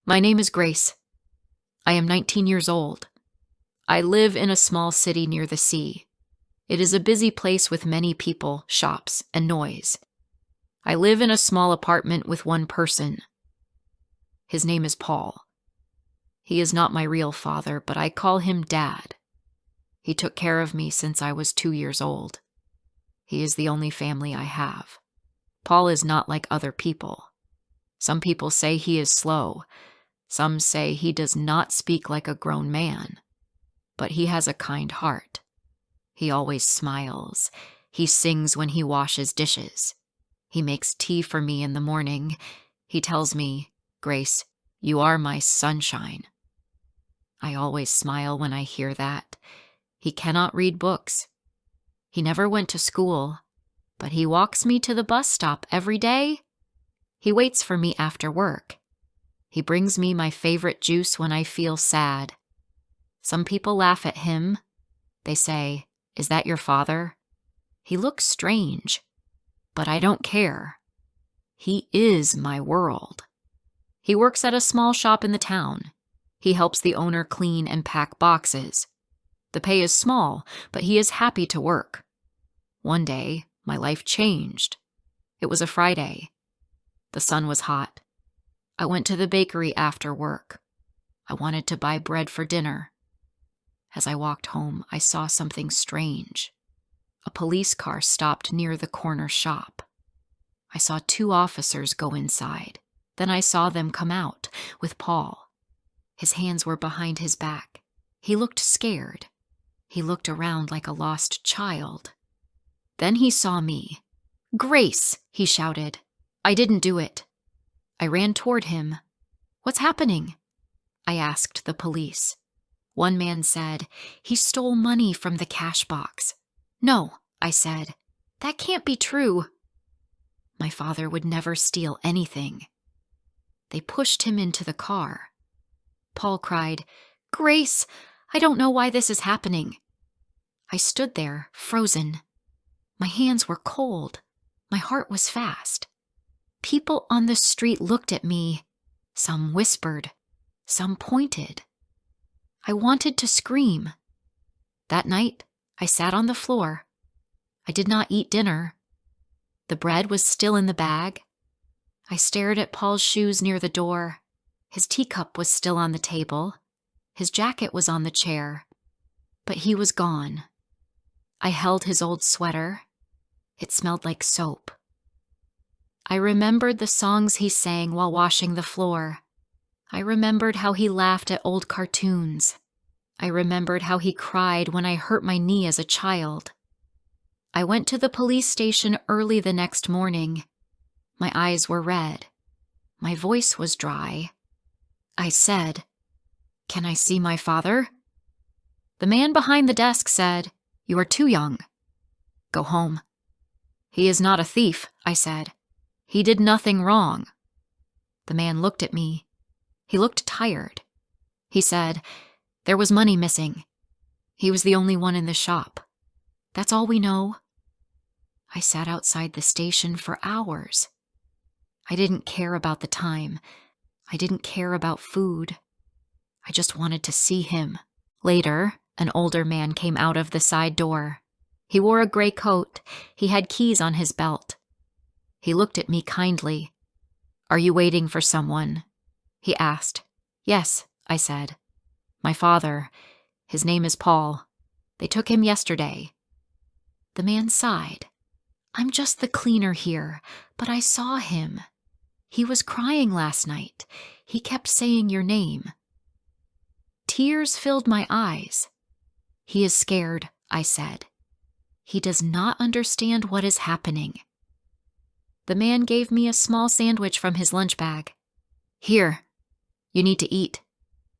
My name is Grace. I am 19 years old. I live in a small city near the sea. It is a busy place with many people, shops, and noise. I live in a small apartment with one person. His name is Paul. He is not my real father, but I call him Dad. He took care of me since I was 2 years old. He is the only family I have. Paul is not like other people. Some people say he is slow. Some say he does not speak like a grown man. But he has a kind heart. He always smiles. He sings when he washes dishes. He makes tea for me in the morning. He tells me, "Grace, you are my sunshine." I always smile when I hear that. He cannot read books. He never went to school, but he walks me to the bus stop every day. He waits for me after work. He brings me my favorite juice when I feel sad. Some people laugh at him. They say, "Is that your father?" He looks strange, but I don't care. He is my world. He works at a small shop in the town. He helps the owner clean and pack boxes. The pay is small, but he is happy to work. One day, my life changed. It was a Friday. The sun was hot. I went to the bakery after work. I wanted to buy bread for dinner. As I walked home, I saw something strange. A police car stopped near the corner shop. I saw 2 officers go inside. Then I saw them come out with Paul. His hands were behind his back. He looked scared. He looked around like a lost child. Then he saw me. "Grace!" he shouted. "I didn't do it." I ran toward him. "What's happening?" I asked the police. One man said, "He stole money from the cash box." "No," I said. "That can't be true." My father would never steal anything. They pushed him into the car. Paul cried, "Grace, I don't know why this is happening." I stood there, frozen. My hands were cold. My heart was fast. People on the street looked at me. Some whispered. Some pointed. I wanted to scream. That night, I sat on the floor. I did not eat dinner. The bread was still in the bag. I stared at Paul's shoes near the door. His teacup was still on the table. His jacket was on the chair. But he was gone. I held his old sweater. It smelled like soap. I remembered the songs he sang while washing the floor. I remembered how he laughed at old cartoons. I remembered how he cried when I hurt my knee as a child. I went to the police station early the next morning. My eyes were red. My voice was dry. I said, "Can I see my father?" The man behind the desk said, "You are too young. Go home." "He is not a thief," I said. "He did nothing wrong." The man looked at me. He looked tired. He said, "There was money missing. He was the only one in the shop. That's all we know." I sat outside the station for hours. I didn't care about the time. I didn't care about food. I just wanted to see him. Later, an older man came out of the side door. He wore a gray coat. He had keys on his belt. He looked at me kindly. "Are you waiting for someone?" he asked. "Yes," I said. "My father. His name is Paul. They took him yesterday." The man sighed. "I'm just the cleaner here, but I saw him. He was crying last night. He kept saying your name." Tears filled my eyes. "He is scared," I said. "He does not understand what is happening." The man gave me a small sandwich from his lunch bag. "Here, you need to eat."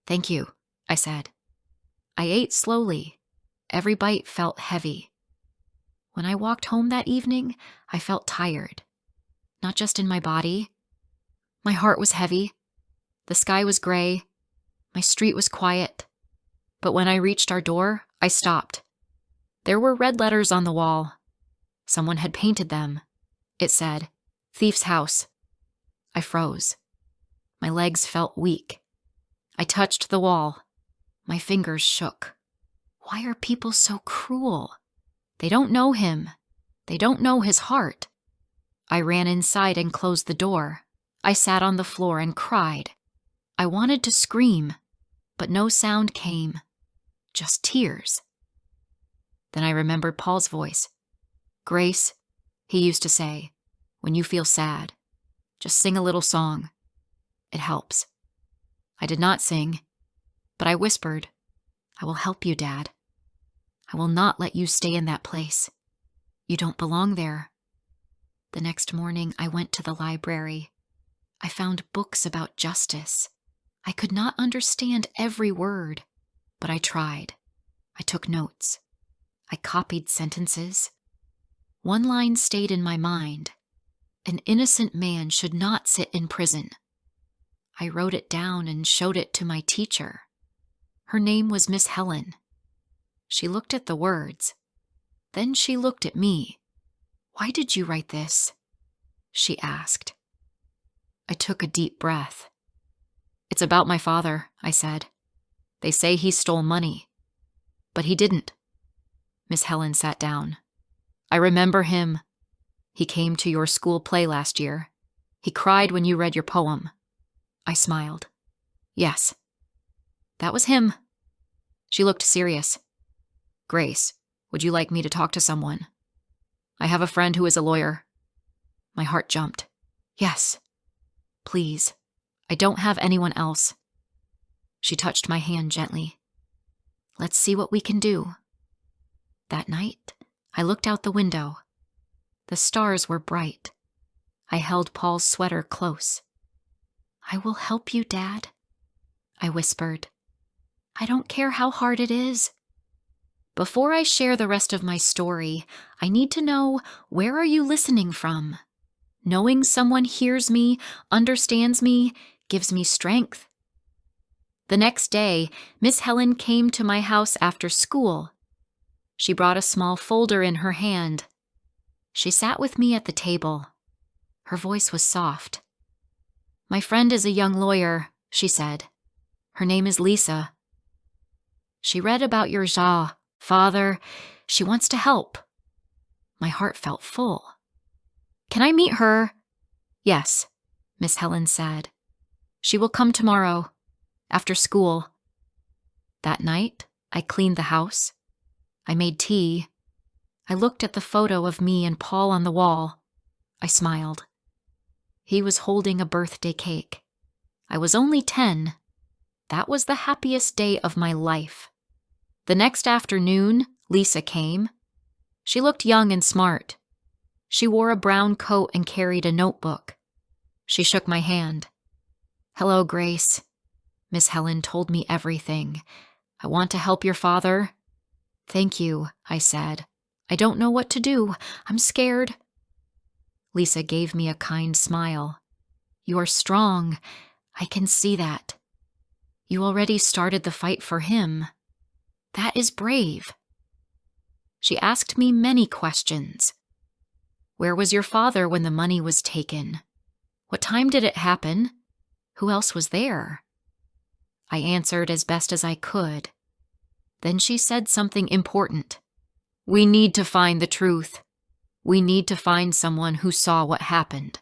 "Thank you," I said. I ate slowly. Every bite felt heavy. When I walked home that evening, I felt tired. Not just in my body. My heart was heavy. The sky was gray. My street was quiet. But when I reached our door, I stopped. There were red letters on the wall. Someone had painted them. It said, "Thief's House." I froze. My legs felt weak. I touched the wall. My fingers shook. Why are people so cruel? They don't know him. They don't know his heart. I ran inside and closed the door. I sat on the floor and cried. I wanted to scream, but no sound came. Just tears. Then I remembered Paul's voice. "Grace," he used to say, "when you feel sad, just sing a little song. It helps." I did not sing, but I whispered, "I will help you, Dad. I will not let you stay in that place. You don't belong there." The next morning, I went to the library. I found books about justice. I could not understand every word, but I tried. I took notes. I copied sentences. One line stayed in my mind. An innocent man should not sit in prison. I wrote it down and showed it to my teacher. Her name was Miss Helen. She looked at the words. Then she looked at me. "Why did you write this?" she asked. I took a deep breath. "It's about my father," I said. "They say he stole money, but he didn't." Miss Helen sat down. "I remember him. He came to your school play last year. He cried when you read your poem." I smiled. "Yes, that was him." She looked serious. "Grace, would you like me to talk to someone? I have a friend who is a lawyer." My heart jumped. "Yes, please. I don't have anyone else." She touched my hand gently. "Let's see what we can do." That night, I looked out the window. The stars were bright. I held Paul's sweater close. "I will help you, Dad," I whispered. "I don't care how hard it is." Before I share the rest of my story, I need to know, where are you listening from? Knowing someone hears me, understands me, gives me strength. The next day, Miss Helen came to my house after school. She brought a small folder in her hand. She sat with me at the table. Her voice was soft. "My friend is a young lawyer," she said. "Her name is Lisa. She read about your father. She wants to help." My heart felt full. "Can I meet her?" "Yes," Miss Helen said. "She will come tomorrow, after school." That night, I cleaned the house. I made tea. I looked at the photo of me and Paul on the wall. I smiled. He was holding a birthday cake. I was only 10. That was the happiest day of my life. The next afternoon, Lisa came. She looked young and smart. She wore a brown coat and carried a notebook. She shook my hand. "Hello, Grace. Miss Helen told me everything. I want to help your father." "Thank you," I said. "I don't know what to do. I'm scared." Lisa gave me a kind smile. "You are strong. I can see that. You already started the fight for him. That is brave." She asked me many questions. "Where was your father when the money was taken? What time did it happen? Who else was there?" I answered as best as I could. Then she said something important. "We need to find the truth. We need to find someone who saw what happened."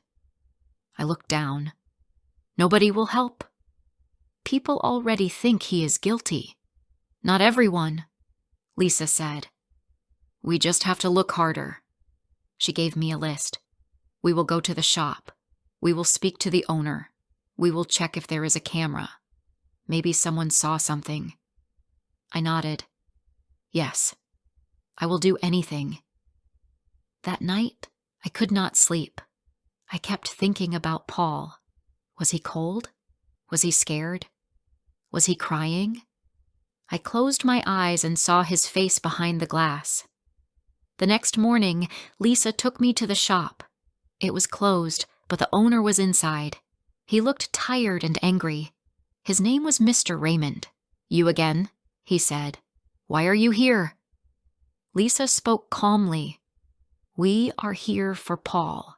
I looked down. "Nobody will help. People already think he is guilty." "Not everyone," Lisa said. "We just have to look harder." She gave me a list. "We will go to the shop. We will speak to the owner. We will check if there is a camera. Maybe someone saw something." I nodded. "Yes, I will do anything." That night, I could not sleep. I kept thinking about Paul. Was he cold? Was he scared? Was he crying? I closed my eyes and saw his face behind the glass. The next morning, Lisa took me to the shop. It was closed, but the owner was inside. He looked tired and angry. His name was Mr. Raymond. "You again?" he said. "Why are you here?" Lisa spoke calmly. "We are here for Paul.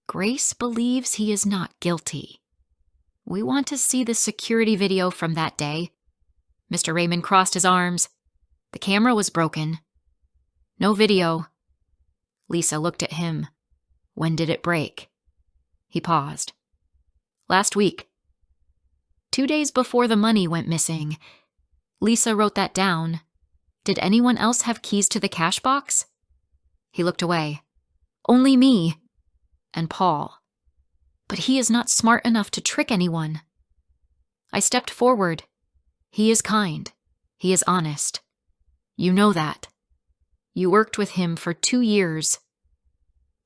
Grace believes he is not guilty." We want to see the security video from that day. Mr. Raymond crossed his arms. The camera was broken. No video. Lisa looked at him. When did it break? He paused. Last week. 2 days before the money went missing. Lisa wrote that down. Did anyone else have keys to the cash box? He looked away. Only me. And Paul. But he is not smart enough to trick anyone. I stepped forward. He is kind. He is honest. You know that. You worked with him for 2 years.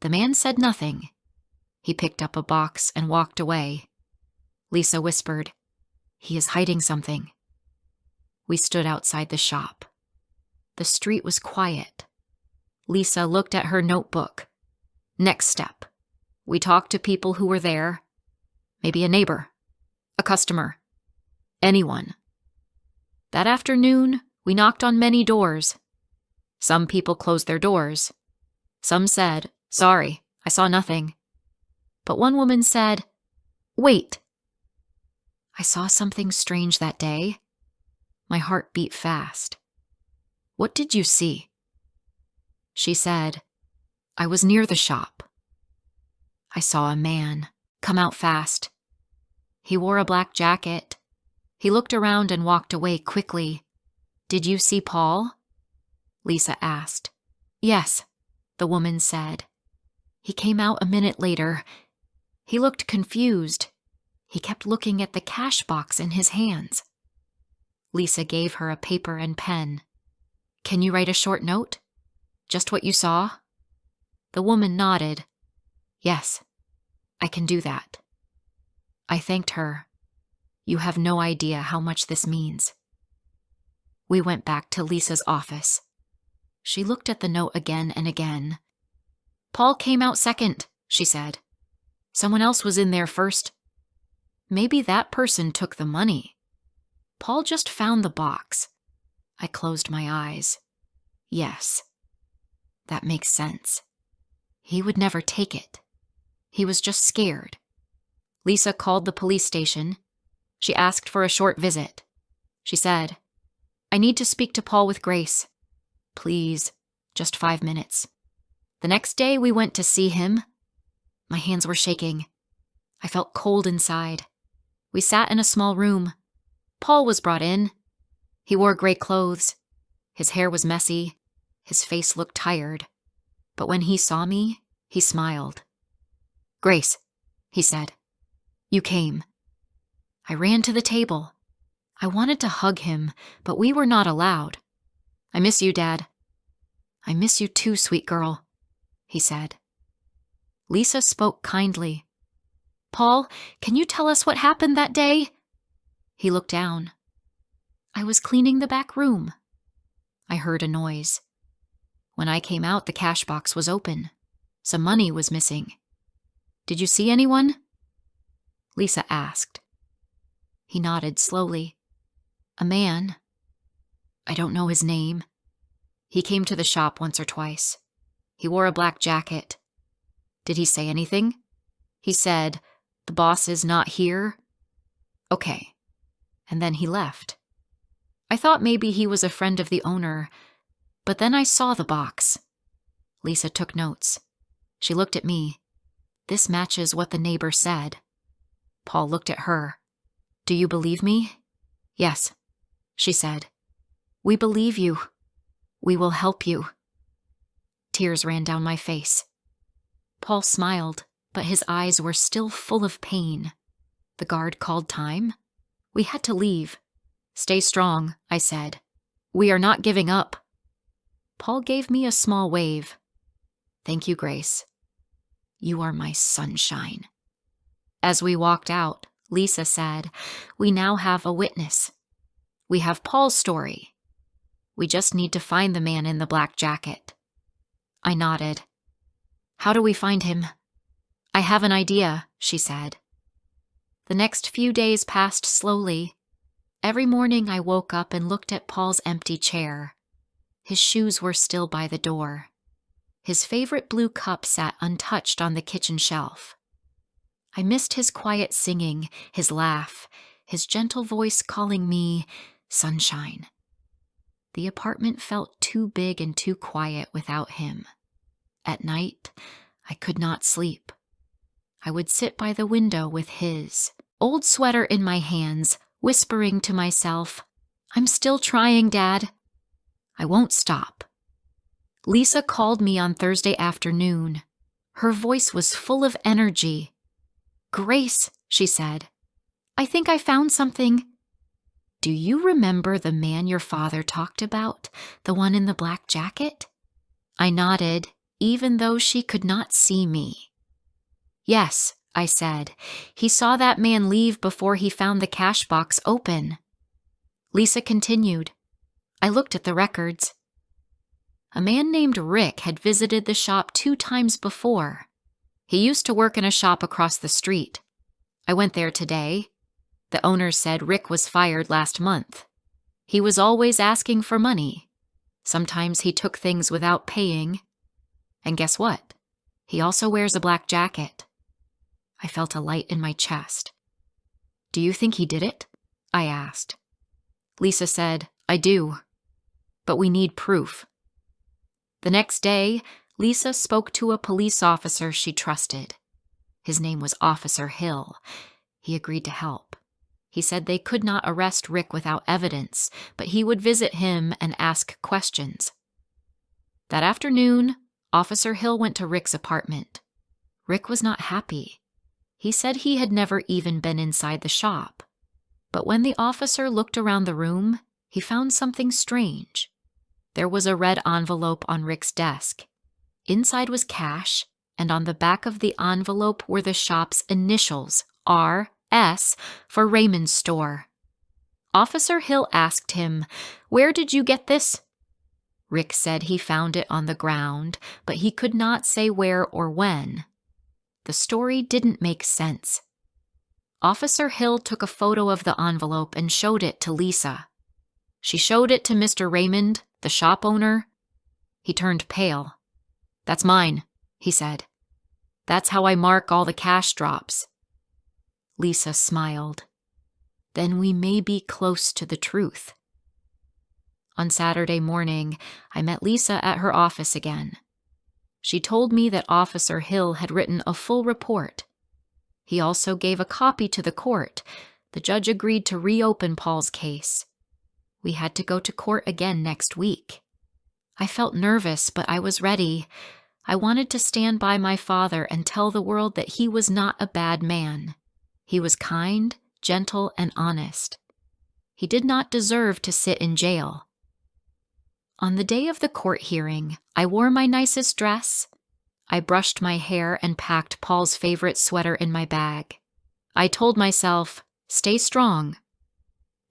The man said nothing. He picked up a box and walked away. Lisa whispered, "He is hiding something." We stood outside the shop. The street was quiet. Lisa looked at her notebook. Next step. We talked to people who were there. Maybe a neighbor, a customer, anyone. That afternoon, we knocked on many doors. Some people closed their doors. Some said, "Sorry, I saw nothing." But one woman said, "Wait." I saw something strange that day. My heart beat fast. What did you see? She said, I was near the shop. I saw a man come out fast. He wore a black jacket. He looked around and walked away quickly. Did you see Paul? Lisa asked. Yes, the woman said. He came out a minute later. He looked confused. He kept looking at the cash box in his hands. Lisa gave her a paper and pen. Can you write a short note? Just what you saw? The woman nodded. Yes, I can do that. I thanked her. You have no idea how much this means. We went back to Lisa's office. She looked at the note again and again. Paul came out second, she said. Someone else was in there first. Maybe that person took the money. Paul just found the box. I closed my eyes. Yes, that makes sense. He would never take it. He was just scared. Lisa called the police station. She asked for a short visit. She said, I need to speak to Paul with Grace. Please, just 5 minutes. The next day we went to see him. My hands were shaking. I felt cold inside. We sat in a small room. Paul was brought in. He wore gray clothes. His hair was messy. His face looked tired. But when he saw me, he smiled. Grace, he said, you came. I ran to the table. I wanted to hug him, but we were not allowed. I miss you, Dad. I miss you too, sweet girl, he said. Lisa spoke kindly. Paul, can you tell us what happened that day? He looked down. I was cleaning the back room. I heard a noise. When I came out, the cash box was open. Some money was missing. Did you see anyone? Lisa asked. He nodded slowly. A man. I don't know his name. He came to the shop once or twice. He wore a black jacket. Did he say anything? He said, the boss is not here. Okay. And then he left. I thought maybe he was a friend of the owner, but then I saw the box. Lisa took notes. She looked at me. This matches what the neighbor said. Paul looked at her. Do you believe me? Yes, she said. We believe you. We will help you. Tears ran down my face. Paul smiled, but his eyes were still full of pain. The guard called time. We had to leave. Stay strong, I said. We are not giving up. Paul gave me a small wave. Thank you, Grace. You are my sunshine. As we walked out, Lisa said, we now have a witness. We have Paul's story. We just need to find the man in the black jacket. I nodded. How do we find him? I have an idea, she said. The next few days passed slowly. Every morning I woke up and looked at Paul's empty chair. His shoes were still by the door. His favorite blue cup sat untouched on the kitchen shelf. I missed his quiet singing, his laugh, his gentle voice calling me sunshine. The apartment felt too big and too quiet without him. At night, I could not sleep. I would sit by the window with his old sweater in my hands, whispering to myself, "I'm still trying, Dad. I won't stop." Lisa called me on Thursday afternoon. Her voice was full of energy. "Grace," she said, "I think I found something. Do you remember the man your father talked about, the one in the black jacket?" I nodded, even though she could not see me. "Yes," I said. "He saw that man leave before he found the cash box open." Lisa continued. "I looked at the records. A man named Rick had visited the shop 2 times before. He used to work in a shop across the street. I went there today. The owner said Rick was fired last month. He was always asking for money. Sometimes he took things without paying. And guess what? He also wears a black jacket." I felt a light in my chest. "Do you think he did it?" I asked. Lisa said, "I do. But we need proof." The next day, Lisa spoke to a police officer she trusted. His name was Officer Hill. He agreed to help. He said they could not arrest Rick without evidence, but he would visit him and ask questions. That afternoon, Officer Hill went to Rick's apartment. Rick was not happy. He said he had never even been inside the shop. But when the officer looked around the room, he found something strange. There was a red envelope on Rick's desk. Inside was cash, and on the back of the envelope were the shop's initials, R.S., for Raymond's store. Officer Hill asked him, "Where did you get this?" Rick said he found it on the ground, but he could not say where or when. The story didn't make sense. Officer Hill took a photo of the envelope and showed it to Lisa. She showed it to Mr. Raymond, the shop owner. He turned pale. "That's mine," he said. "That's how I mark all the cash drops." Lisa smiled. "Then we may be close to the truth." On Saturday morning, I met Lisa at her office again. She told me that Officer Hill had written a full report. He also gave a copy to the court. The judge agreed to reopen Paul's case. We had to go to court again next week. I felt nervous, but I was ready. I wanted to stand by my father and tell the world that he was not a bad man. He was kind, gentle, and honest. He did not deserve to sit in jail. On the day of the court hearing, I wore my nicest dress. I brushed my hair and packed Paul's favorite sweater in my bag. I told myself, "Stay strong.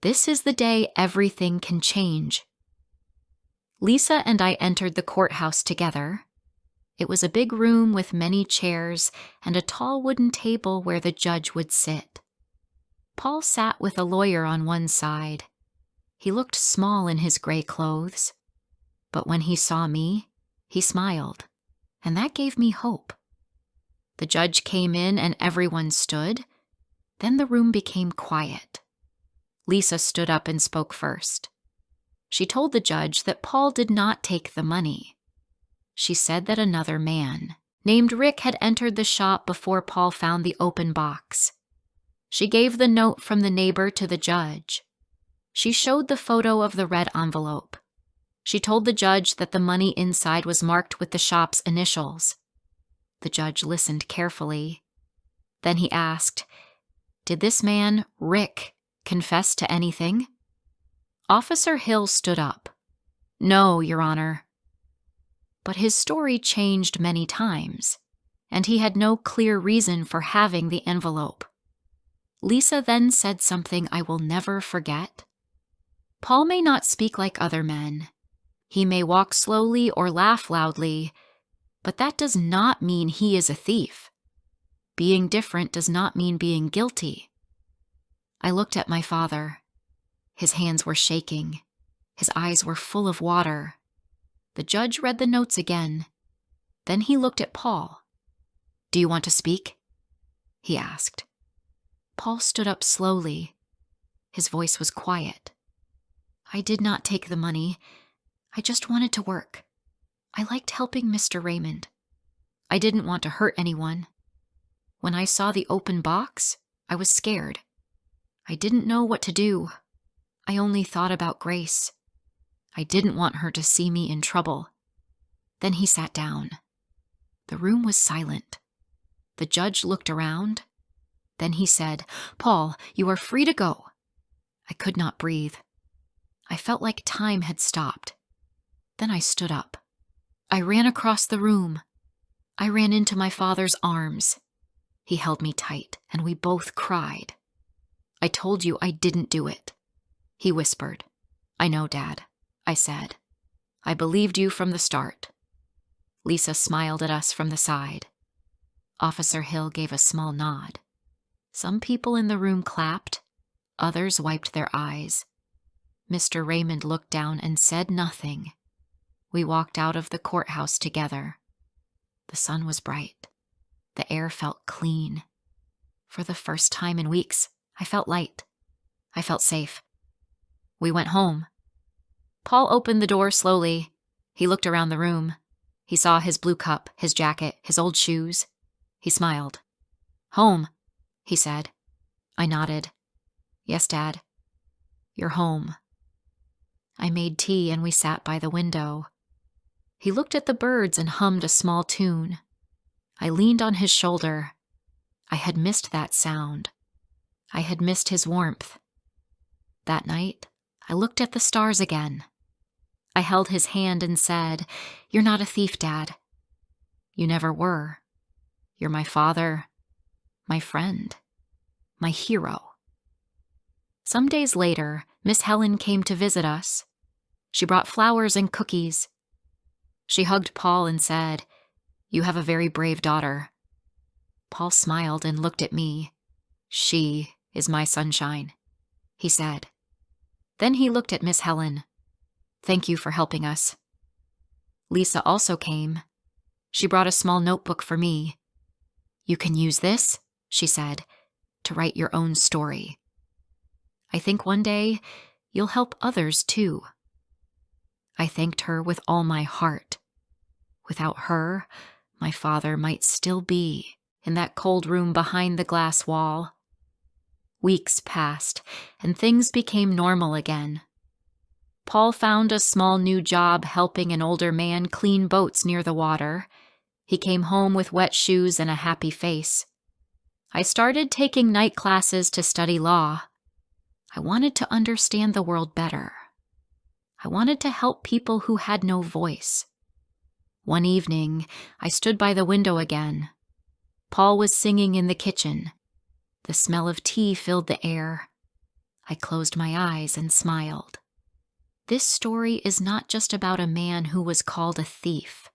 This is the day everything can change." Lisa and I entered the courthouse together. It was a big room with many chairs and a tall wooden table where the judge would sit. Paul sat with a lawyer on one side. He looked small in his gray clothes. But when he saw me, he smiled, and that gave me hope. The judge came in and everyone stood. Then the room became quiet. Lisa stood up and spoke first. She told the judge that Paul did not take the money. She said that another man, named Rick, had entered the shop before Paul found the open box. She gave the note from the neighbor to the judge. She showed the photo of the red envelope. She told the judge that the money inside was marked with the shop's initials. The judge listened carefully. Then he asked, "Did this man, Rick, confess to anything?" Officer Hill stood up. "No, Your Honor." But his story changed many times, and he had no clear reason for having the envelope. Lisa then said something I will never forget. "Paul may not speak like other men. He may walk slowly or laugh loudly, but that does not mean he is a thief. Being different does not mean being guilty." I looked at my father. His hands were shaking. His eyes were full of water. The judge read the notes again. Then he looked at Paul. "Do you want to speak?" he asked. Paul stood up slowly. His voice was quiet. I did not take the money. I just wanted to work. I liked helping Mr. Raymond. I didn't want to hurt anyone. When I saw the open box, I was scared. I didn't know what to do. I only thought about Grace. I didn't want her to see me in trouble. Then he sat down. The room was silent. The judge looked around. Then he said, "Paul, you are free to go." I could not breathe. I felt like time had stopped. Then I stood up. I ran across the room. I ran into my father's arms. He held me tight, and we both cried. "I told you I didn't do it," he whispered. "I know, Dad," I said. "I believed you from the start." Lisa smiled at us from the side. Officer Hill gave a small nod. Some people in the room clapped. Others wiped their eyes. Mr. Raymond looked down and said nothing. We walked out of the courthouse together. The sun was bright. The air felt clean. For the first time in weeks, I felt light. I felt safe. We went home. Paul opened the door slowly. He looked around the room. He saw his blue cup, his jacket, his old shoes. He smiled. "Home," he said. I nodded. "Yes, Dad. You're home." I made tea and we sat by the window. He looked at the birds and hummed a small tune. I leaned on his shoulder. I had missed that sound. I had missed his warmth. That night, I looked at the stars again. I held his hand and said, "You're not a thief, Dad. You never were. You're my father, my friend, my hero." Some days later, Miss Helen came to visit us. She brought flowers and cookies. She hugged Paul and said, "You have a very brave daughter." Paul smiled and looked at me. "She is my sunshine," he said. Then he looked at Miss Helen. "Thank you for helping us." Lisa also came. She brought a small notebook for me. "You can use this," she said, "to write your own story. I think one day you'll help others too." I thanked her with all my heart. Without her, my father might still be in that cold room behind the glass wall. Weeks passed, and things became normal again. Paul found a small new job helping an older man clean boats near the water. He came home with wet shoes and a happy face. I started taking night classes to study law. I wanted to understand the world better. I wanted to help people who had no voice. One evening, I stood by the window again. Paul was singing in the kitchen. The smell of tea filled the air. I closed my eyes and smiled. This story is not just about a man who was called a thief.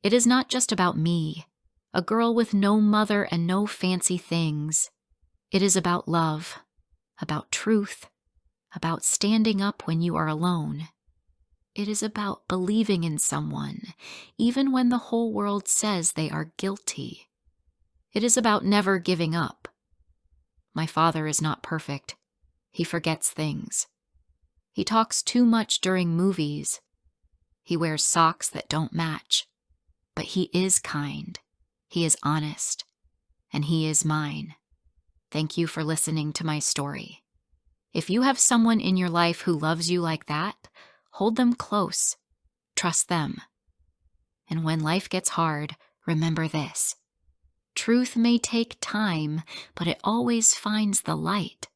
It is not just about me, a girl with no mother and no fancy things. It is about love, about truth, about standing up when you are alone. It is about believing in someone, even when the whole world says they are guilty. It is about never giving up. My father is not perfect. He forgets things. He talks too much during movies. He wears socks that don't match. But he is kind. He is honest. And he is mine. Thank you for listening to my story. If you have someone in your life who loves you like that, hold them close. Trust them. And when life gets hard, remember this. Truth may take time, but it always finds the light.